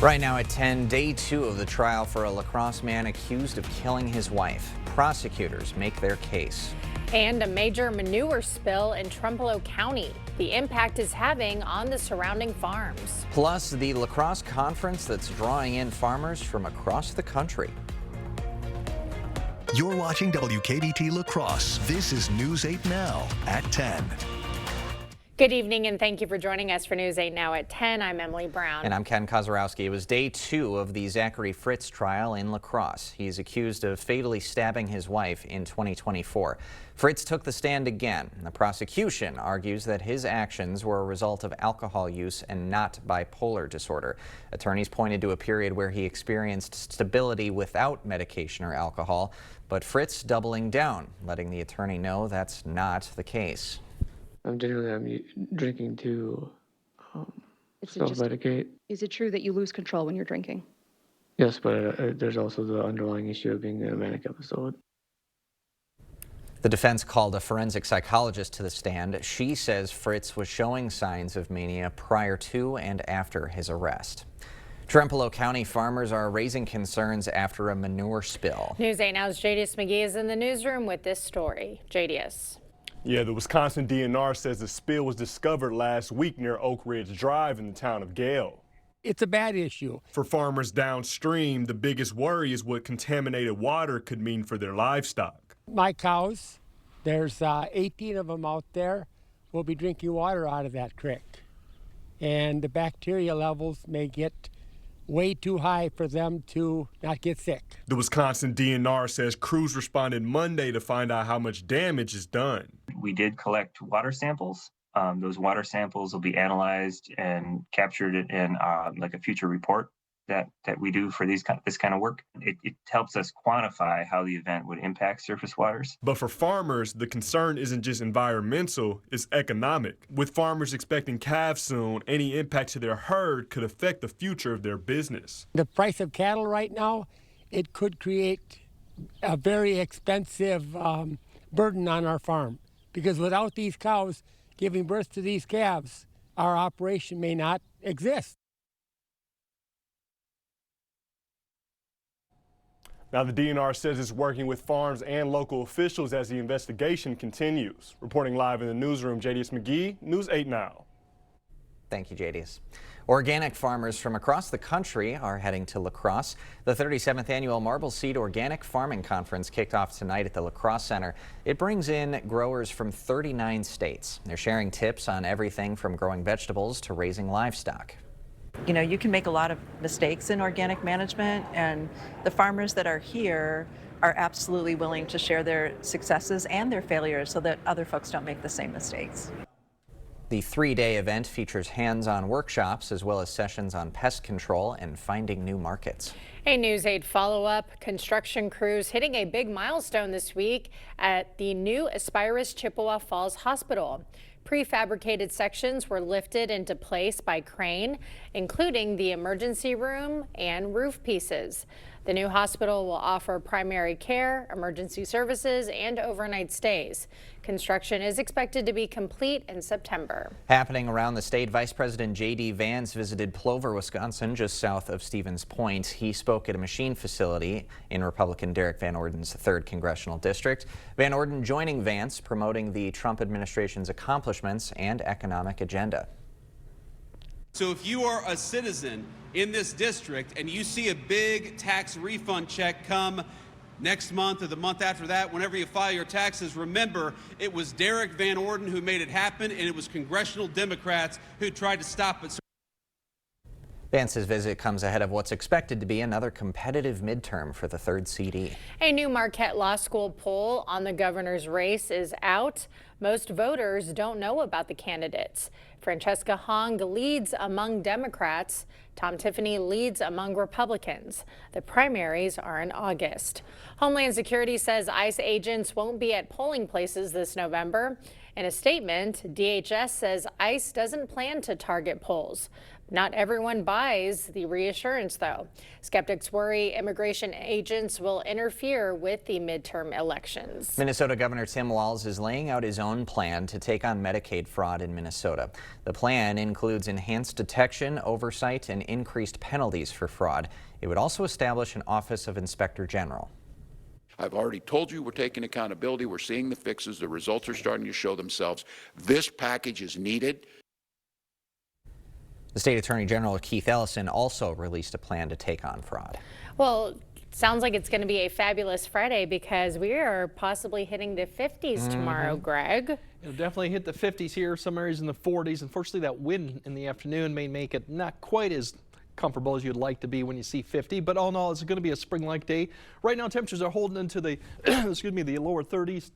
Right now at 10, day 2 of the trial for a La Crosse man accused of killing his wife. Prosecutors make their case. And a major manure spill in Trempealeau County. The impact is having on the surrounding farms. Plus, the La Crosse conference that's drawing in farmers from across the country. You're watching WKBT La Crosse. This is News 8 Now at 10. Good evening and thank you for joining us for News 8 Now at 10. I'm Emily Brown. And I'm Ken Kozarowski. It was day 2 of the Zachary Fritz trial in La Crosse. He's accused of fatally stabbing his wife in 2024. Fritz took the stand again. The prosecution argues that his actions were a result of alcohol use and not bipolar disorder. Attorneys pointed to a period where he experienced stability without medication or alcohol, but Fritz doubling down, letting the attorney know that's not the case. I'm drinking to self-medicate. Is it true that you lose control when you're drinking? Yes, but there's also the underlying issue of being in a manic episode. The defense called a forensic psychologist to the stand. She says Fritz was showing signs of mania prior to and after his arrest. Trempealeau County farmers are raising concerns after a manure spill. News 8 Now's Jadius McGee is in the newsroom with this story. Jadius. Yeah, the Wisconsin DNR says the spill was discovered last week near Oak Ridge Drive in the town of Gale. It's a bad issue. For farmers downstream, the biggest worry is what contaminated water could mean for their livestock. My cows, there's 18 of them out there, will be drinking water out of that creek. And the bacteria levels may get way too high for them to not get sick. The Wisconsin DNR says crews responded Monday to find out how much damage is done. We did collect water samples. Those water samples will be analyzed and captured in like a future report that we do for this kind of work. It helps us quantify how the event would impact surface waters. But for farmers, the concern isn't just environmental, it's economic. With farmers expecting calves soon, any impact to their herd could affect the future of their business. The price of cattle right now, it could create a very expensive burden on our farm. Because without these cows giving birth to these calves, our operation may not exist. Now, the DNR says it's working with farms and local officials as the investigation continues. Reporting live in the newsroom, Jadius McGee, News 8 Now. Thank you, Jadius. Organic farmers from across the country are heading to La Crosse. The 37th annual Marble Seed Organic Farming Conference kicked off tonight at the La Crosse Center. It brings in growers from 39 states. They're sharing tips on everything from growing vegetables to raising livestock. You know, you can make a lot of mistakes in organic management, and the farmers that are here are absolutely willing to share their successes and their failures so that other folks don't make the same mistakes. The 3-day event features hands-on workshops as well as sessions on pest control and finding new markets. A News 8 follow-up. Construction crews hitting a big milestone this week at the new Aspirus Chippewa Falls Hospital. Prefabricated sections were lifted into place by crane, including the emergency room and roof pieces. The new hospital will offer primary care, emergency services, and overnight stays. Construction is expected to be complete in September. Happening around the state, Vice President J.D. Vance visited Plover, Wisconsin, just south of Stevens Point. He spoke at a machine facility in Republican Derek Van Orden's 3rd Congressional District. Van Orden joining Vance, promoting the Trump administration's accomplishments and economic agenda. So if you are a citizen in this district and you see a big tax refund check come next month or the month after that, whenever you file your taxes, remember it was Derek Van Orden who made it happen, and it was congressional Democrats who tried to stop it. Vance's visit comes ahead of what's expected to be another competitive midterm for the 3rd CD. A new Marquette Law School poll on the governor's race is out. Most voters don't know about the candidates. Francesca Hong leads among Democrats. Tom Tiffany leads among Republicans. The primaries are in August. Homeland Security says ICE agents won't be at polling places this November. In a statement, DHS says ICE doesn't plan to target polls. Not everyone buys the reassurance, though. Skeptics worry immigration agents will interfere with the midterm elections. Minnesota Governor Tim Walz is laying out his own plan to take on Medicaid fraud in Minnesota. The plan includes enhanced detection, oversight, and increased penalties for fraud. It would also establish an Office of Inspector General. I've already told you we're taking accountability. We're seeing the fixes. The results are starting to show themselves. This package is needed. The State Attorney General Keith Ellison also released a plan to take on fraud. Well, sounds like it's going to be a fabulous Friday because we are possibly hitting the 50s tomorrow, Greg. It'll definitely hit the 50s here, some areas in the 40s. Unfortunately, that wind in the afternoon may make it not quite as comfortable as you'd like to be when you see 50, but all in all, it's going to be a spring-like day. Right now, temperatures are holding into the, the lower 30s.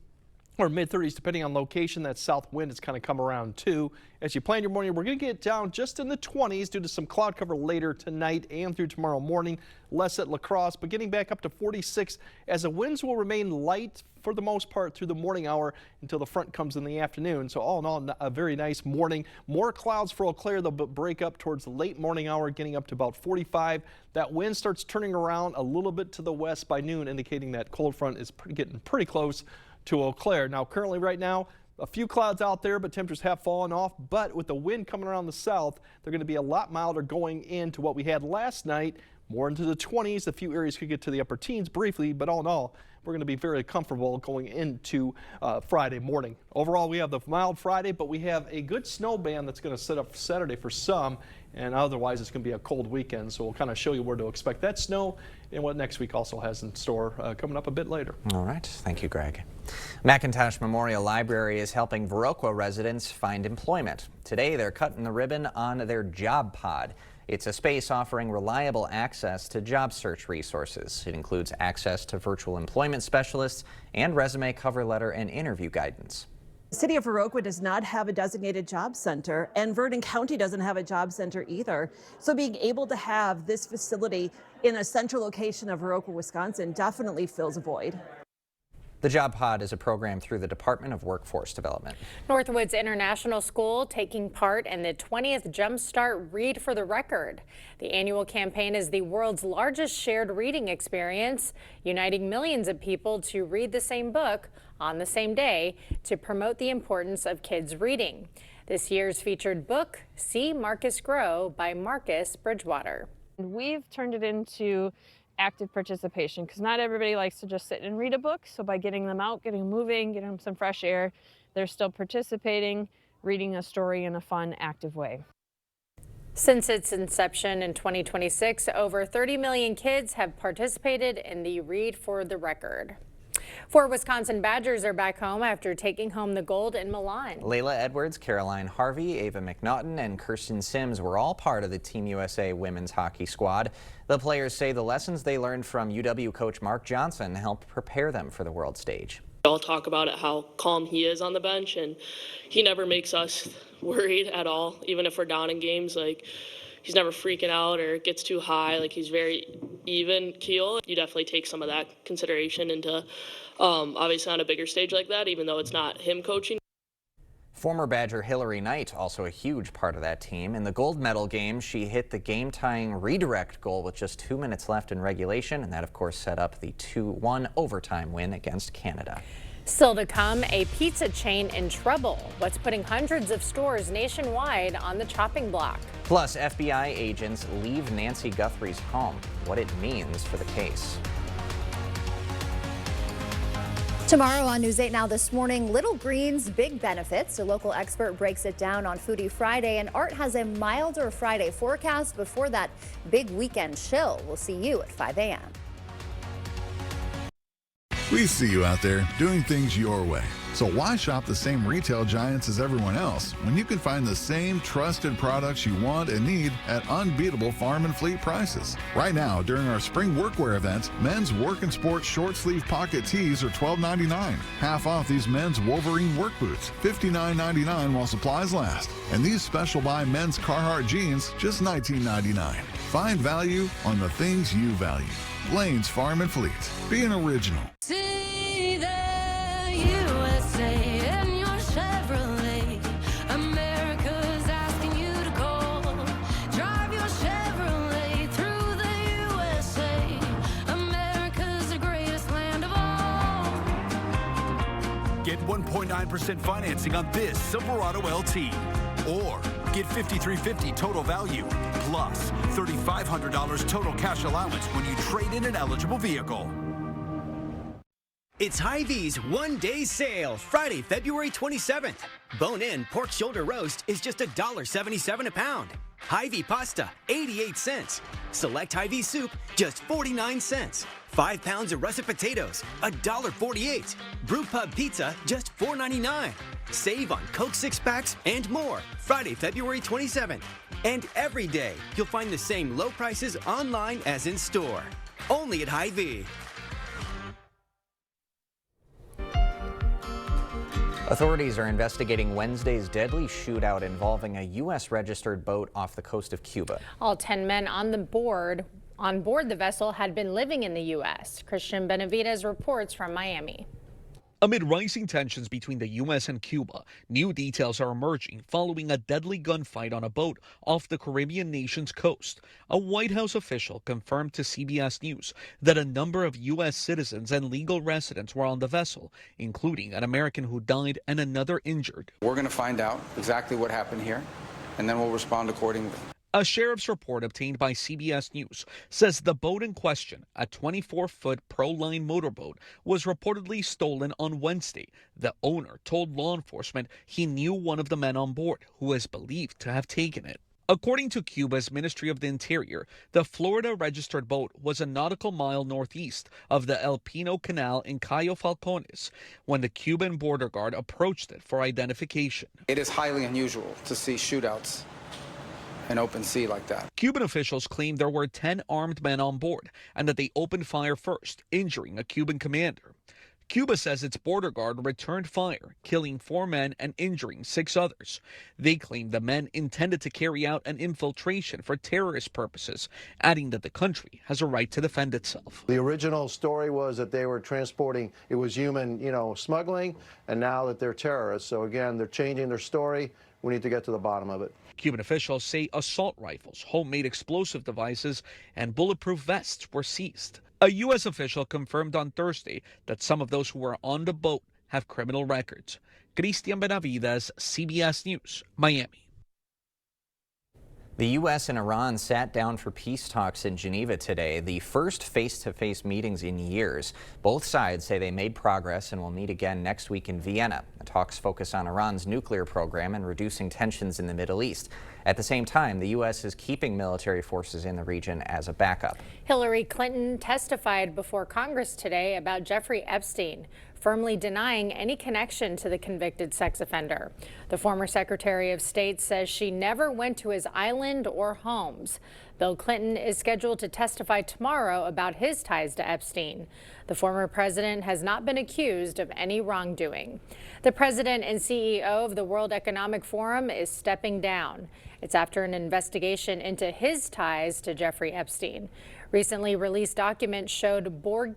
Or mid-30s, depending on location. That south wind has kind of come around too. As you plan your morning, we're going to get down just in the 20s due to some cloud cover later tonight and through tomorrow morning. Less at La Crosse, but getting back up to 46 as the winds will remain light for the most part through the morning hour until the front comes in the afternoon. So all in all, a very nice morning. More clouds for Eau Claire. They'll break up towards the late morning hour, getting up to about 45. That wind starts turning around a little bit to the west by noon, indicating that cold front is getting pretty close to Eau Claire. Now, currently right now, a few clouds out there, but temperatures have fallen off. But with the wind coming around the south, they're going to be a lot milder going into what we had last night, more into the 20s. A few areas could get to the upper teens briefly, but all in all, we're going to be very comfortable going into Friday morning. Overall, we have the mild Friday, but we have a good snow band that's going to set up Saturday for some, and otherwise it's going to be a cold weekend. So we'll kind of show you where to expect that snow and what next week also has in store coming up a bit later. All right. Thank you, Greg. McIntosh Memorial Library is helping Viroqua residents find employment. Today, they're cutting the ribbon on their Job Pod. It's a space offering reliable access to job search resources. It includes access to virtual employment specialists and resume, cover letter, and interview guidance. The City of Viroqua does not have a designated job center, and Vernon County doesn't have a job center either. So being able to have this facility in a central location of Viroqua, Wisconsin definitely fills a void. The Job Pod is a program through the Department of Workforce Development. Northwoods International School taking part in the 20th Jumpstart Read for the Record. The annual campaign is the world's largest shared reading experience, uniting millions of people to read the same book on the same day to promote the importance of kids reading. This year's featured book, See Marcus Grow by Marcus Bridgewater. We've turned it into active participation because not everybody likes to just sit and read a book. So by getting them out, getting them moving, getting them some fresh air, they're still participating, reading a story in a fun, active way. Since its inception in 2026, over 30 million kids have participated in the Read for the Record. 4 Wisconsin Badgers are back home after taking home the gold in Milan. Layla Edwards, Caroline Harvey, Ava McNaughton, and Kirsten Sims were all part of the Team USA women's hockey squad. The players say the lessons they learned from UW coach Mark Johnson helped prepare them for the world stage. We all talk about it, how calm he is on the bench, and he never makes us worried at all, even if we're down in games. Like, he's never freaking out or gets too high. Like, he's very even keel. You definitely take some of that consideration into obviously on a bigger stage like that, even though it's not him coaching. Former Badger Hillary Knight, also a huge part of that team. In the gold medal game, she hit the game-tying redirect goal with just 2 minutes left in regulation, and that, of course, set up the 2-1 overtime win against Canada. Still to come, a pizza chain in trouble. What's putting hundreds of stores nationwide on the chopping block? Plus, FBI agents leave Nancy Guthrie's home. What it means for the case. Tomorrow on News 8 Now this morning, Little Green's big benefits. A local expert breaks it down on Foodie Friday, and Art has a milder Friday forecast before that big weekend chill. We'll see you at 5 a.m. We see you out there doing things your way. So why shop the same retail giants as everyone else when you can find the same trusted products you want and need at unbeatable farm and fleet prices? Right now, during our spring workwear event, men's work and sport short sleeve pocket tees are $12.99. Half off these men's Wolverine work boots, $59.99 while supplies last. And these special buy men's Carhartt jeans, just $19.99. Find value on the things you value. Lane's Farm and Fleet. Be an original. See the USA in your Chevrolet. America's asking you to call. Drive your Chevrolet through the USA. America's the greatest land of all. Get 1.9% financing on this Silverado LT. Or get $5,350 total value plus $3,500 total cash allowance when you trade in an eligible vehicle. It's Hy-Vee's one-day sale, Friday, February 27th. Bone-in pork shoulder roast is just $1.77 a pound. Hy-Vee pasta, 88 cents. Select Hy-Vee soup, just 49 cents. 5 pounds of russet potatoes, $1.48. Brew Pub pizza, just $4.99. Save on Coke 6-packs and more, Friday, February 27th. And every day, you'll find the same low prices online as in store. Only at Hy-Vee. Authorities are investigating Wednesday's deadly shootout involving a U.S.-registered boat off the coast of Cuba. All 10 men on board the vessel had been living in the U.S. Christian Benavides reports from Miami. Amid rising tensions between the U.S. and Cuba, new details are emerging following a deadly gunfight on a boat off the Caribbean nation's coast. A White House official confirmed to CBS News that a number of U.S. citizens and legal residents were on the vessel, including an American who died and another injured. We're going to find out exactly what happened here, and then we'll respond accordingly. A sheriff's report obtained by CBS News says the boat in question, a 24-foot Proline motorboat, was reportedly stolen on Wednesday. The owner told law enforcement he knew one of the men on board, who is believed to have taken it. According to Cuba's Ministry of the Interior, the Florida-registered boat was a nautical mile northeast of the El Pino Canal in Cayo Falcones when the Cuban border guard approached it for identification. It is highly unusual to see shootouts in open sea like that. Cuban officials claim there were 10 armed men on board and that they opened fire first, injuring a Cuban commander. Cuba says its border guard returned fire, killing 4 men and injuring 6 others. They claim the men intended to carry out an infiltration for terrorist purposes, adding that the country has a right to defend itself. The original story was that they were transporting, it was human, smuggling, and now that they're terrorists. So again, they're changing their story. We need to get to the bottom of it. Cuban officials say assault rifles, homemade explosive devices, and bulletproof vests were seized. A U.S. official confirmed on Thursday that some of those who were on the boat have criminal records. Christian Benavides, CBS News, Miami. The U.S. and Iran sat down for peace talks in Geneva today, the first face-to-face meetings in years. Both sides say they made progress and will meet again next week in Vienna. The talks focus on Iran's nuclear program and reducing tensions in the Middle East. At the same time, the U.S. is keeping military forces in the region as a backup. Hillary Clinton testified before Congress today about Jeffrey Epstein, firmly denying any connection to the convicted sex offender. The former Secretary of State says she never went to his island or homes. Bill Clinton is scheduled to testify tomorrow about his ties to Epstein. The former president has not been accused of any wrongdoing. The president and CEO of the World Economic Forum is stepping down. It's after an investigation into his ties to Jeffrey Epstein. Recently released documents showed Borg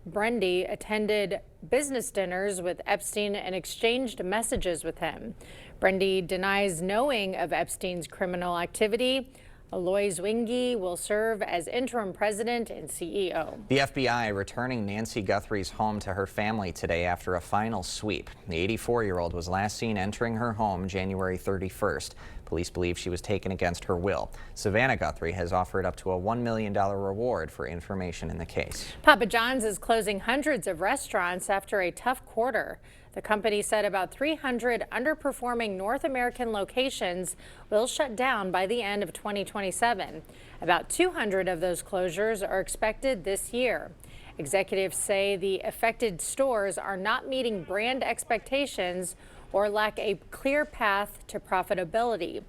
Brendy attended business dinners with Epstein and exchanged messages with him. Brendy denies knowing of Epstein's criminal activity. Aloy Zwingli will serve as interim president and CEO. The FBI returning Nancy Guthrie's home to her family today after a final sweep. The 84-year-old was last seen entering her home January 31st. Police believe she was taken against her will. Savannah Guthrie has offered up to a $1 million reward for information in the case. Papa John's is closing hundreds of restaurants after a tough quarter. The company said about 300 underperforming North American locations will shut down by the end of 2027. About 200 of those closures are expected this year. Executives say the affected stores are not meeting brand expectations or lack a clear path to profitability.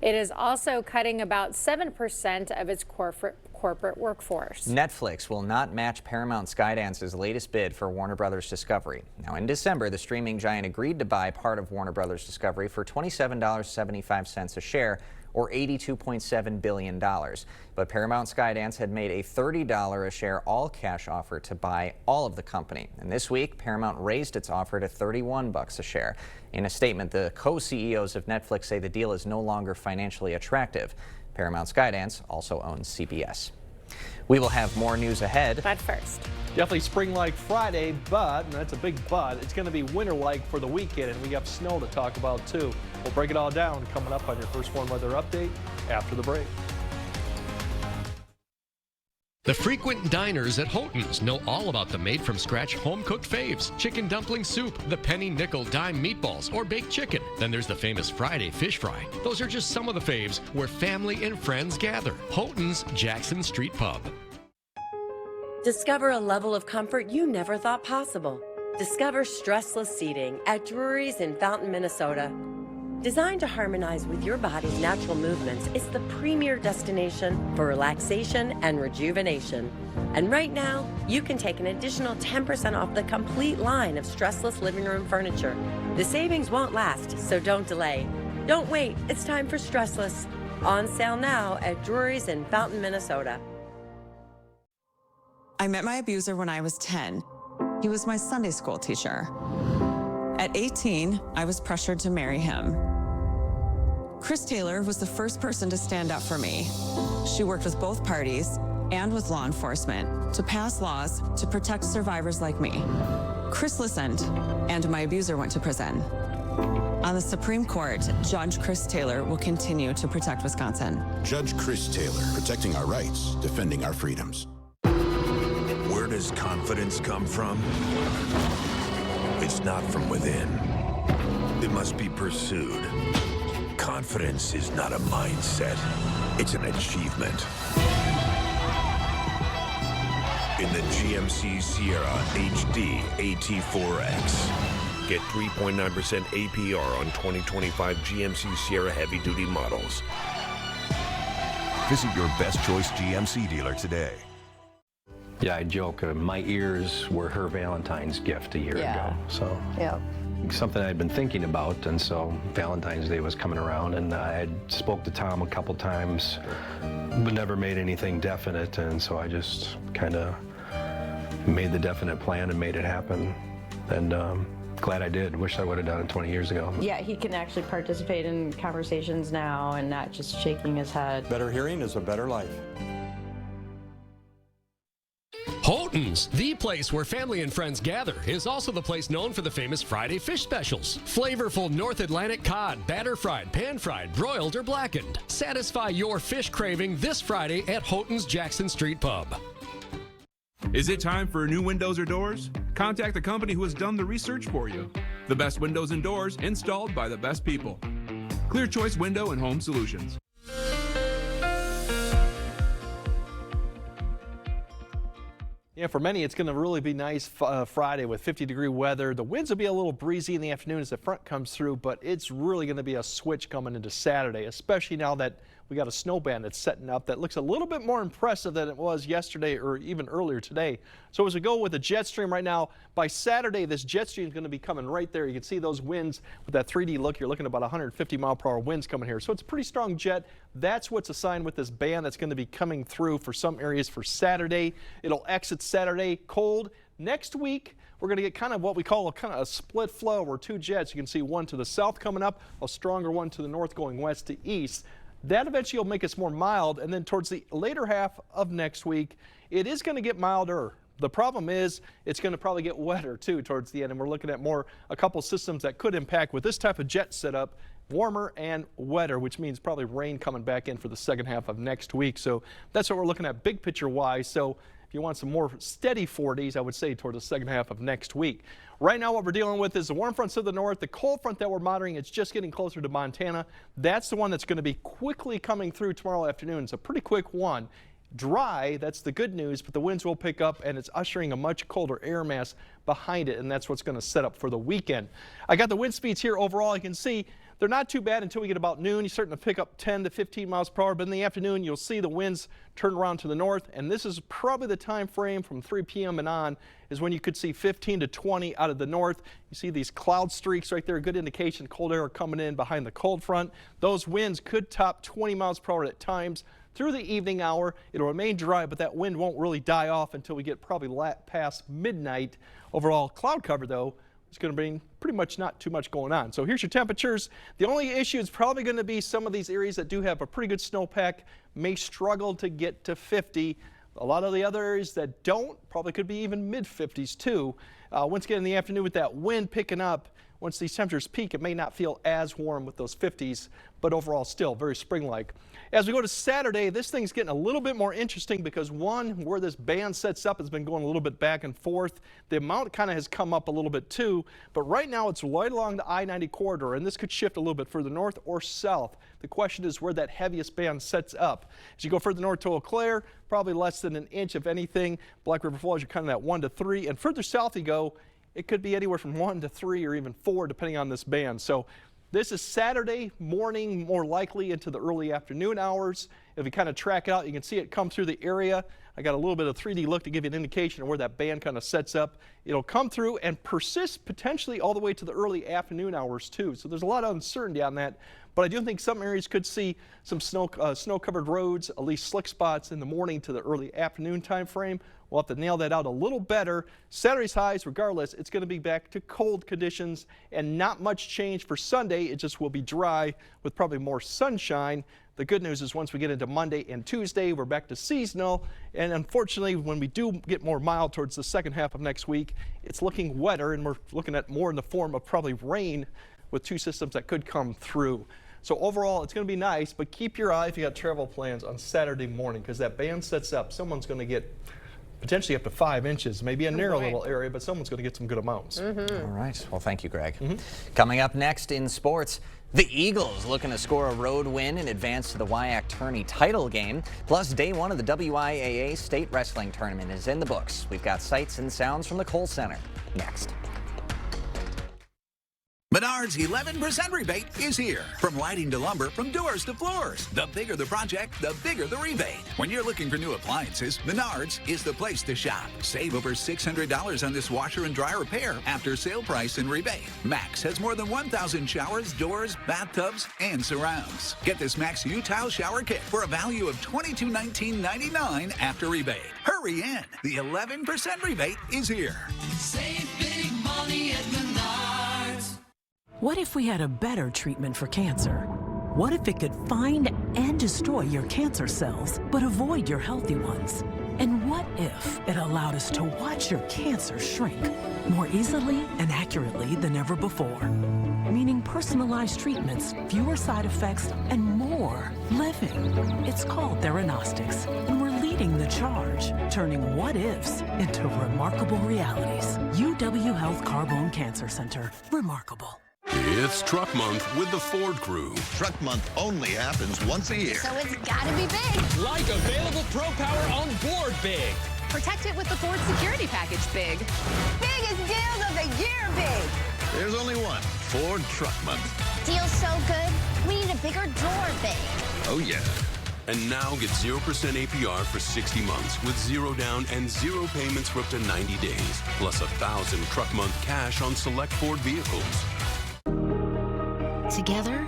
It is also cutting about 7% of its corporate workforce. Netflix will not match Paramount Skydance's latest bid for Warner Brothers Discovery. Now, in December, the streaming giant agreed to buy part of Warner Brothers Discovery for $27.75 a share, or $82.7 billion. But Paramount Skydance had made a $30 a share all-cash offer to buy all of the company. And this week, Paramount raised its offer to $31 a share. In a statement, the co-CEOs of Netflix say the deal is no longer financially attractive. Paramount Skydance also owns CBS. We will have more news ahead. But first, definitely spring-like Friday, but, and that's a big but, it's going to be winter-like for the weekend, and we have snow to talk about too. We'll break it all down coming up on your First Warn Weather Update after the break. The frequent diners at Houghton's know all about the made-from-scratch home-cooked faves, chicken dumpling soup, the penny nickel dime meatballs, or baked chicken. Then there's the famous Friday fish fry. Those are just some of the faves where family and friends gather. Houghton's Jackson Street Pub. Discover a level of comfort you never thought possible. Discover stressless seating at Drury's in Fountain, Minnesota. Designed to harmonize with your body's natural movements, it's the premier destination for relaxation and rejuvenation. And right now, you can take an additional 10% off the complete line of stressless living room furniture. The savings won't last, so don't delay. Don't wait, it's time for Stressless. On sale now at Drury's in Fountain, Minnesota. I met my abuser when I was 10. He was my Sunday school teacher. At 18, I was pressured to marry him. Chris Taylor was the first person to stand up for me. She worked with both parties and with law enforcement to pass laws to protect survivors like me. Chris listened, and my abuser went to prison. On the Supreme Court, Judge Chris Taylor will continue to protect Wisconsin. Judge Chris Taylor, protecting our rights, defending our freedoms. Where does confidence come from? It's not from within. It must be pursued. Confidence is not a mindset. It's an achievement. In the GMC Sierra HD AT4X. Get 3.9% APR on 2025 GMC Sierra heavy-duty models. Visit your Best Choice GMC dealer today. Yeah, I joke, my ears were her Valentine's gift a year ago. So something I'd been thinking about, and so Valentine's Day was coming around, and I had spoke to Tom a couple times, but never made anything definite, and so I just kind of made the definite plan and made it happen, and glad I did. Wish I would have done it 20 years ago. Yeah, he can actually participate in conversations now and not just shaking his head. Better hearing is a better life. Houghton's, the place where family and friends gather, is also the place known for the famous Friday fish specials. Flavorful North Atlantic cod, batter fried, pan fried, broiled, or blackened. Satisfy your fish craving this Friday at Houghton's Jackson Street Pub. Is it time for new windows or doors? Contact the company who has done the research for you. The best windows and doors installed by the best people. Clear Choice Window and Home Solutions. Yeah, for many, it's going to really be nice Friday with 50-degree weather. The winds will be a little breezy in the afternoon as the front comes through, but it's really going to be a switch coming into Saturday, especially now that we got a snow band that's setting up that looks a little bit more impressive than it was yesterday or even earlier today. So as we go with the jet stream right now, by Saturday, this jet stream is going to be coming right there. You can see those winds with that 3D look. You're looking at about 150 mile per hour winds coming here. So it's a pretty strong jet. That's what's assigned with this band that's going to be coming through for some areas for Saturday. It'll exit Saturday cold. Next week, we're going to get kind of what we call a split flow where two jets. You can see one to the south coming up, a stronger one to the north going west to east. That eventually will make us more mild, and then towards the later half of next week, it is going to get milder. The problem is it's going to probably get wetter too towards the end, and we're looking at a couple systems that could impact with this type of jet setup, warmer and wetter, which means probably rain coming back in for the second half of next week. So that's what we're looking at big picture wise. So if you want some more steady 40s, I would say toward the second half of next week. Right now what we're dealing with is the warm fronts to the north. The cold front that we're monitoring, it's just getting closer to Montana. That's the one that's going to be quickly coming through tomorrow afternoon. It's a pretty quick one. Dry, that's the good news, but the winds will pick up and it's ushering a much colder air mass behind it, and that's what's going to set up for the weekend. I got the wind speeds here overall. You can see they're not too bad until we get about noon. You're starting to pick up 10 to 15 miles per hour, but in the afternoon you'll see the winds turn around to the north, and this is probably the time frame from 3 p.m. and on is when you could see 15 to 20 out of the north. You see these cloud streaks right there, a good indication cold air coming in behind the cold front. Those winds could top 20 miles per hour at times through the evening hour. It'll remain dry, but that wind won't really die off until we get probably past midnight. Overall cloud cover though, it's going to be pretty much not too much going on. So here's your temperatures. The only issue is probably going to be some of these areas that do have a pretty good snowpack may struggle to get to 50. A lot of the other areas that don't probably could be even mid-50s too. Once again in the afternoon with that wind picking up, once these temperatures peak, it may not feel as warm with those 50s, but overall still very spring-like. As we go to Saturday, this thing's getting a little bit more interesting because one, where this band sets up has been going a little bit back and forth. The amount kind of has come up a little bit too, but right now it's right along the I-90 corridor, and this could shift a little bit further north or south. The question is where that heaviest band sets up. As you go further north to Eau Claire, probably less than an inch, if anything. Black River Falls, you're kind of that 1 to 3, and further south you go, it could be anywhere from 1 to 3 or even 4 depending on this band. So this is Saturday morning, more likely into the early afternoon hours. If you kind of track it out, you can see it come through the area. I got a little bit of 3D look to give you an indication of where that band kind of sets up. It'll come through and persist potentially all the way to the early afternoon hours too. So there's a lot of uncertainty on that. But I do think some areas could see some snow-covered roads, at least slick spots in the morning to the early afternoon time frame. We'll have to nail that out a little better. Saturday's highs, regardless, it's going to be back to cold conditions and not much change for Sunday. It just will be dry with probably more sunshine. The good news is once we get into Monday and Tuesday, we're back to seasonal. And unfortunately, when we do get more mild towards the second half of next week, it's looking wetter, and we're looking at more in the form of probably rain with two systems that could come through. So overall, it's going to be nice, but keep your eye if you got travel plans on Saturday morning, because that band sets up. Someone's going to get potentially up to 5 inches, maybe a narrow little area, but someone's going to get some good amounts. All right. Well, thank you, Greg. Coming up next in sports, the Eagles looking to score a road win and advance to the WIAC tourney title game. Plus, day one of the WIAA State Wrestling Tournament is in the books. We've got sights and sounds from the Kohl Center next. Menards 11% rebate is here. From lighting to lumber, from doors to floors. The bigger the project, the bigger the rebate. When you're looking for new appliances, Menards is the place to shop. Save over $600 on this washer and dryer repair after sale price and rebate. Max has more than 1,000 showers, doors, bathtubs, and surrounds. Get this Max U-Tile shower kit for a value of $2219.99 after rebate. Hurry in. The 11% rebate is here. Save big money at Menards. What if we had a better treatment for cancer? What if it could find and destroy your cancer cells, but avoid your healthy ones? And what if it allowed us to watch your cancer shrink more easily and accurately than ever before? Meaning personalized treatments, fewer side effects, and more living. It's called Theranostics, and we're leading the charge, turning what-ifs into remarkable realities. UW Health Carbone Cancer Center. Remarkable. It's Truck Month with the Ford Crew. Truck Month only happens once a year. So it's gotta be big. Like available Pro Power on board big. Protect it with the Ford Security Package big. Biggest deals of the year big. There's only one Ford Truck Month. Deal's so good, we need a bigger door big. Oh, yeah. And now get 0% APR for 60 months with 0 down and 0 payments for up to 90 days. Plus $1,000 Truck Month cash on select Ford vehicles. Together,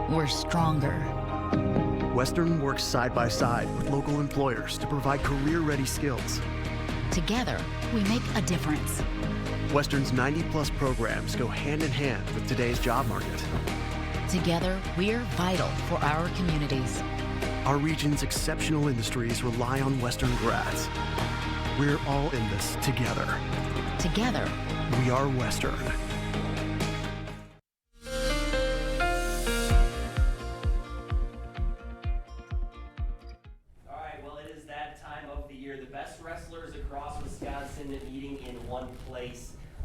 we're stronger. Western works side by side with local employers to provide career-ready skills. Together, we make a difference. Western's 90-plus programs go hand in hand with today's job market. Together, we're vital for our communities. Our region's exceptional industries rely on Western grads. We're all in this together. Together, we are Western.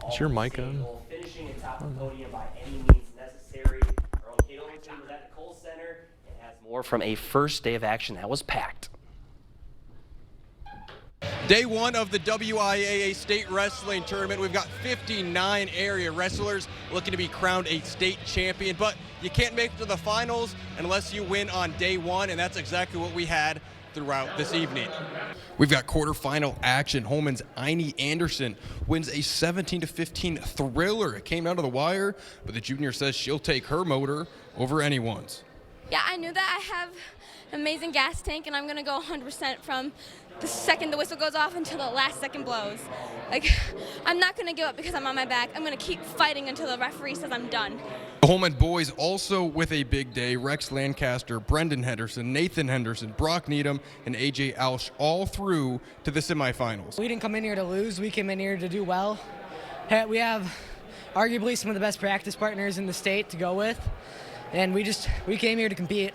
Is your mic on? Finishing atop the podium by any means necessary. Our own Kate Olin team was at the Kohl Center and has more from a first day of action that was packed. Day one of the WIAA State Wrestling Tournament. We've got 59 area wrestlers looking to be crowned a state champion, but you can't make it to the finals unless you win on day one, and that's exactly what we had throughout this evening. We've got quarterfinal action. Holman's Aini Anderson wins a 17-15 thriller. It came out of the wire, but the junior says she'll take her motor over anyone's. Yeah, I knew that I have an amazing gas tank, and I'm going to go 100% from the second the whistle goes off until the last second blows. Like, I'm not going to give up because I'm on my back. I'm going to keep fighting until the referee says I'm done. The Holman boys also with a big day. Rex Lancaster, Brendan Henderson, Nathan Henderson, Brock Needham, and AJ Alsh all through to the semifinals. We didn't come in here to lose. We came in here to do well. We have arguably some of the best practice partners in the state to go with, and we came here to compete.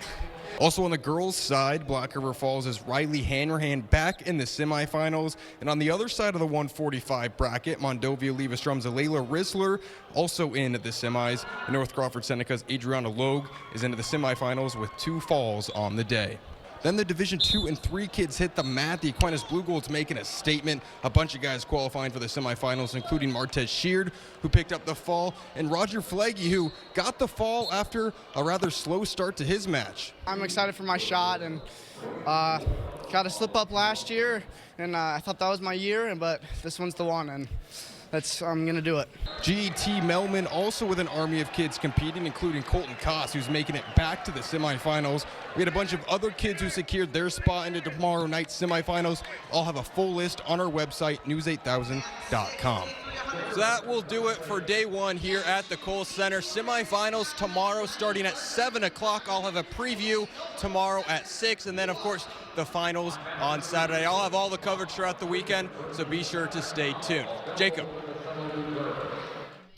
Also on the girls' side, Black River Falls is Riley Hanrahan back in the semifinals. And on the other side of the 145 bracket, Mondovia Levi-Strum's Alayla Risler also in the semis. And North Crawford Seneca's Adriana Logue is into the semifinals with 2 falls on the day. Then the Division II and III kids hit the mat. The Aquinas Blue Gold's making a statement. A bunch of guys qualifying for the semifinals, including Martez Sheard, who picked up the fall, and Roger Flaggy, who got the fall after a rather slow start to his match. I'm excited for my shot, and got a slip up last year, and I thought that was my year, but this one's the one, and I'm going to do it. GET Melman also with an army of kids competing, including Colton Koss, who's making it back to the semifinals. We had a bunch of other kids who secured their spot into tomorrow night's semifinals. I'll have a full list on our website, news8000.com. So that will do it for day 1 here at the Kohl Center. Semifinals tomorrow starting at 7 o'clock. I'll have a preview tomorrow at 6, and then, of course, the finals on Saturday. I'll have all the coverage throughout the weekend, so be sure to stay tuned. Jacob.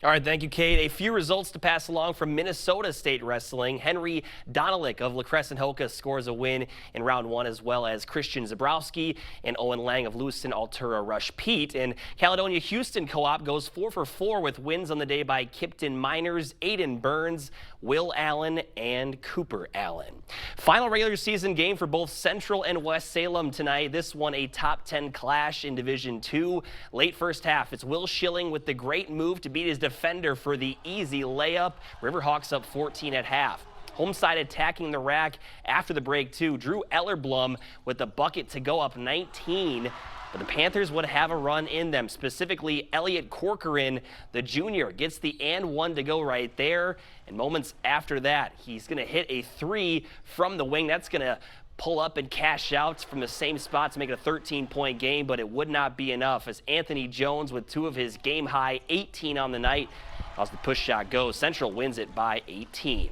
All right, thank you, Kate. A few results to pass along from Minnesota State Wrestling. Henry Donalik of La Crescent Hoka scores a win in round 1, as well as Christian Zabrowski and Owen Lang of Lewiston Altura Rush Pete. And Caledonia Houston Co-op goes 4 for 4 with wins on the day by Kipton Miners, Aiden Burns, Will Allen, and Cooper Allen. Final regular season game for both Central and West Salem tonight. This one a top 10 clash in Division II. Late first half, it's Will Schilling with the great move to beat his defender for the easy layup. Riverhawks up 14 at half. Home side attacking the rack after the break too. Drew Ellerblum with the bucket to go up 19. But the Panthers would have a run in them. Specifically, Elliot Corcoran, the junior, gets the and 1 to go right there. And moments after that, he's going to hit a 3 from the wing. That's going to pull up and cash out from the same spot to make it a 13-point game, but it would not be enough as Anthony Jones with 2 of his game-high 18 on the night. As the push shot goes, Central wins it by 18.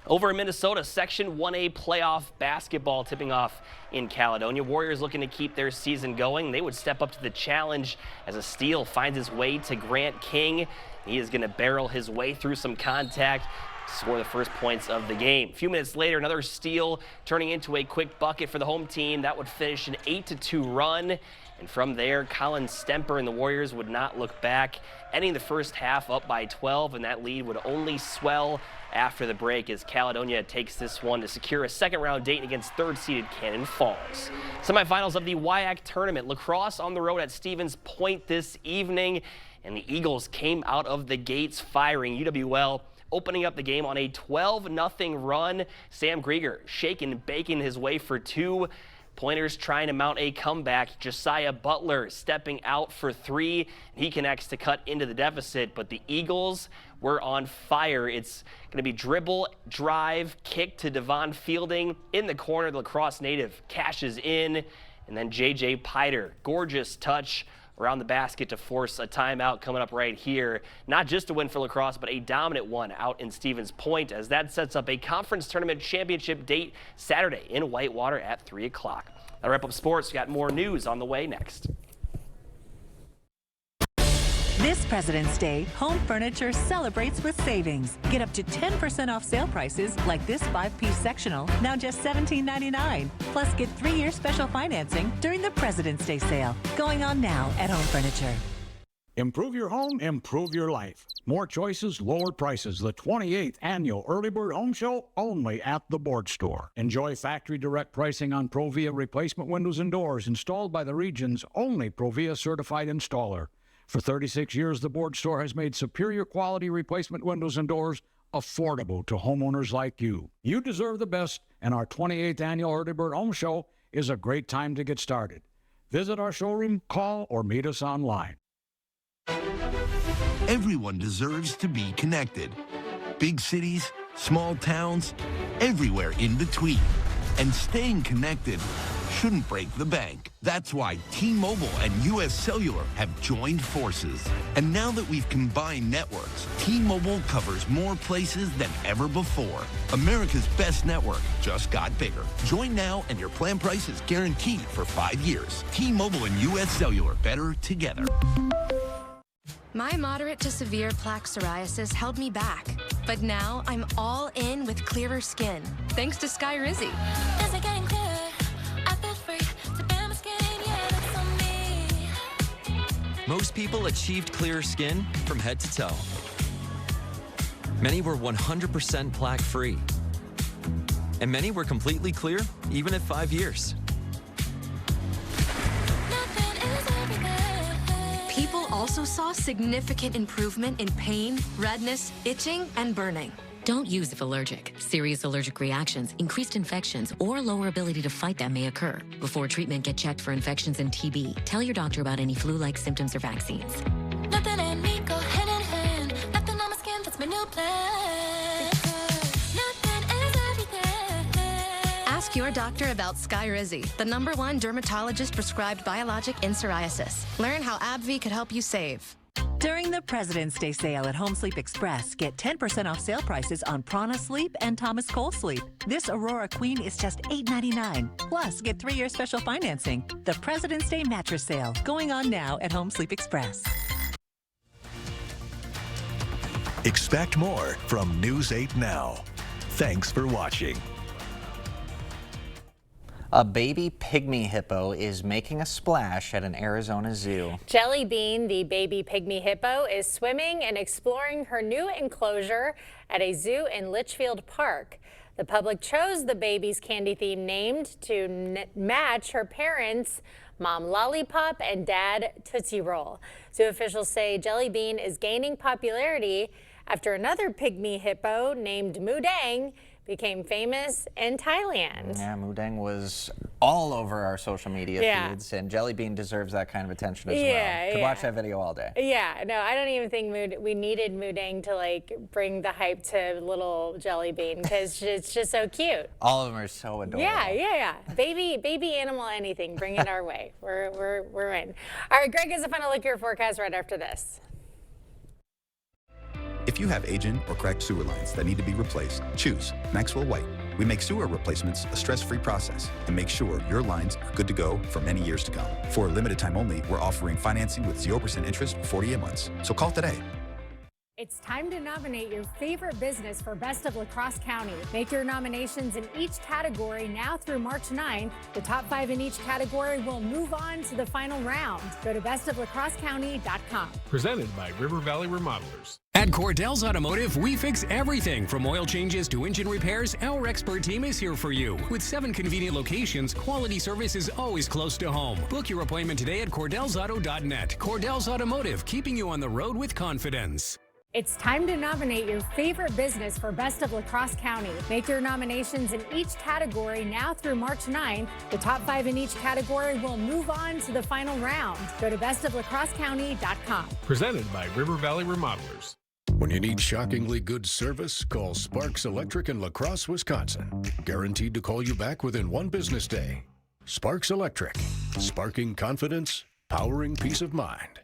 Over in Minnesota, Section 1A playoff basketball tipping off in Caledonia. Warriors looking to keep their season going. They would step up to the challenge as a steal finds his way to Grant King. He is going to barrel his way through some contact, score the first points of the game. A few minutes later, another steal turning into a quick bucket for the home team. That would finish an 8-2 run. And from there, Colin Stemper and the Warriors would not look back, ending the first half up by 12, and that lead would only swell after the break as Caledonia takes this one to secure a second-round date against third-seeded Cannon Falls. Semifinals of the WIAC tournament. Lacrosse on the road at Stevens Point this evening, and the Eagles came out of the gates firing. UWL opening up the game on a 12-0 run. Sam Grieger shaking, baking his way for 2. Pointers trying to mount a comeback. Josiah Butler stepping out for 3. He connects to cut into the deficit, but the Eagles were on fire. It's going to be dribble, drive, kick to Devon Fielding in the corner. The Lacrosse native cashes in, and then J.J. Piter, gorgeous touch around the basket to force a timeout coming up right here. Not just a win for Lacrosse, but a dominant one out in Stevens Point, as that sets up a conference tournament championship date Saturday in Whitewater at 3 o'clock. That'll wrap up sports. We got more news on the way next. This President's Day, Home Furniture celebrates with savings. Get up to 10% off sale prices like this 5-piece sectional, now just $17.99. Plus get 3-year special financing during the President's Day sale, going on now at Home Furniture. Improve your home, improve your life. More choices, lower prices. The 28th Annual Early Bird Home Show only at the Board Store. Enjoy factory direct pricing on Provia replacement windows and doors installed by the region's only Provia certified installer. For 36 years, the Board Store has made superior quality replacement windows and doors affordable to homeowners like you. You deserve the best, and our 28th Annual Early Bird Home Show is a great time to get started. Visit our showroom, call, or meet us online. Everyone deserves to be connected. Big cities, small towns, everywhere in between. And staying connected shouldn't break the bank. That's why T-Mobile and U.S. Cellular have joined forces. And now that we've combined networks, T-Mobile covers more places than ever before. America's best network just got bigger. Join now and your plan price is guaranteed for 5 years. T-Mobile and U.S. Cellular, better together. My moderate to severe plaque psoriasis held me back, but now I'm all in with clearer skin, thanks to Skyrizi. Most people achieved clearer skin from head to toe. Many were 100% plaque-free. And many were completely clear, even at 5 years. People also saw significant improvement in pain, redness, itching, and burning. Don't use if allergic. Serious allergic reactions, increased infections, or lower ability to fight them may occur. Before treatment, get checked for infections and TB. Tell your doctor about any flu-like symptoms or vaccines. Nothing and me go hand in hand. Nothing on my skin fits my new plan. Nothing is everything. Ask your doctor about Skyrizi, the #1 dermatologist prescribed biologic in psoriasis. Learn how AbbVie could help you save. During the President's Day sale at Home Sleep Express, get 10% off sale prices on Prana Sleep and Thomas Cole Sleep. This Aurora Queen is just $8.99. Plus, get 3-year special financing. The President's Day mattress sale going on now at Home Sleep Express. Expect more from News 8 Now. Thanks for watching. A baby pygmy hippo is making a splash at an Arizona zoo. Jelly Bean, the baby pygmy hippo, is swimming and exploring her new enclosure at a zoo in Litchfield Park. The public chose the baby's candy theme named to match her parents' Mom Lollipop and Dad Tootsie Roll. Zoo officials say Jelly Bean is gaining popularity after another pygmy hippo named Mudang became famous in Thailand. Yeah, Mudang was all over our social media feeds, and Jelly Bean deserves that kind of attention as well. Could watch that video all day. Yeah, no, I don't even think we needed Mudang to like bring the hype to little Jelly Bean because it's just so cute. All of them are so adorable. Yeah. Baby animal, anything, bring it our way. We're in. All right, Greg has a final look at your forecast right after this. If you have aging or cracked sewer lines that need to be replaced, choose Maxwell White. We make sewer replacements a stress-free process and make sure your lines are good to go for many years to come. For a limited time only, we're offering financing with 0% interest for 48 months. So call today. It's time to nominate your favorite business for Best of La Crosse County. Make your nominations in each category now through March 9th. The top 5 in each category will move on to the final round. Go to bestoflacrossecounty.com. Presented by River Valley Remodelers. At Cordell's Automotive, we fix everything from oil changes to engine repairs. Our expert team is here for you. With 7 convenient locations, quality service is always close to home. Book your appointment today at cordellsauto.net. Cordell's Automotive, keeping you on the road with confidence. It's time to nominate your favorite business for Best of La Crosse County. Make your nominations in each category now through March 9th. The top 5 in each category will move on to the final round. Go to bestoflacrossecounty.com. Presented by River Valley Remodelers. When you need shockingly good service, call Sparks Electric in La Crosse, Wisconsin. Guaranteed to call you back within 1 business day. Sparks Electric. Sparking confidence, powering peace of mind.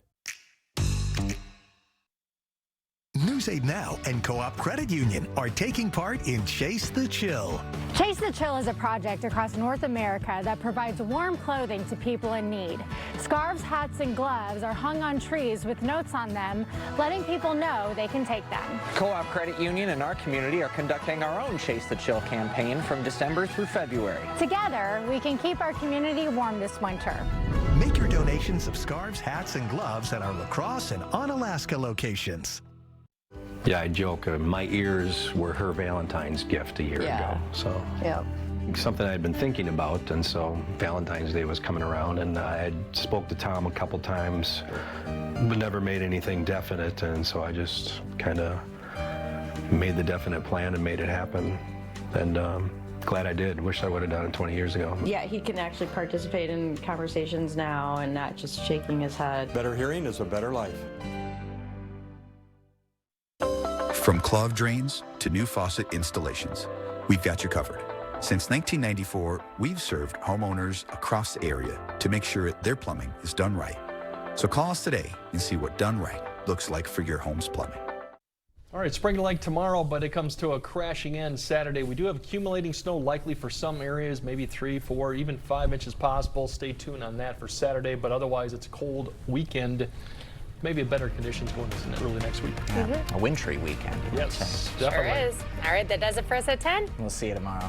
News 8 Now and Co-op Credit Union are taking part in Chase the Chill. Chase the Chill is a project across North America that provides warm clothing to people in need. Scarves, hats, and gloves are hung on trees with notes on them, letting people know they can take them. Co-op Credit Union and our community are conducting our own Chase the Chill campaign from December through February. Together, we can keep our community warm this winter. Make your donations of scarves, hats, and gloves at our La Crosse and Onalaska locations. Yeah, I joke, my ears were her Valentine's gift a year ago. So something I had been thinking about, and so Valentine's Day was coming around, and I had spoke to Tom a couple times, but never made anything definite, and so I just kind of made the definite plan and made it happen, and glad I did. Wish I would have done it 20 years ago. Yeah, he can actually participate in conversations now and not just shaking his head. Better hearing is a better life. From clogged drains to new faucet installations, we've got you covered. Since 1994, we've served homeowners across the area to make sure their plumbing is done right. So call us today and see what done right looks like for your home's plumbing. All right, spring like tomorrow, but it comes to a crashing end Saturday. We do have accumulating snow likely for some areas, maybe 3, 4, even 5 inches possible. Stay tuned on that for Saturday, but otherwise it's a cold weekend. maybe a better conditions going into early next week. A wintry weekend. Yes, Sure definitely. is. All right, that does it for us at 10. We'll see you tomorrow.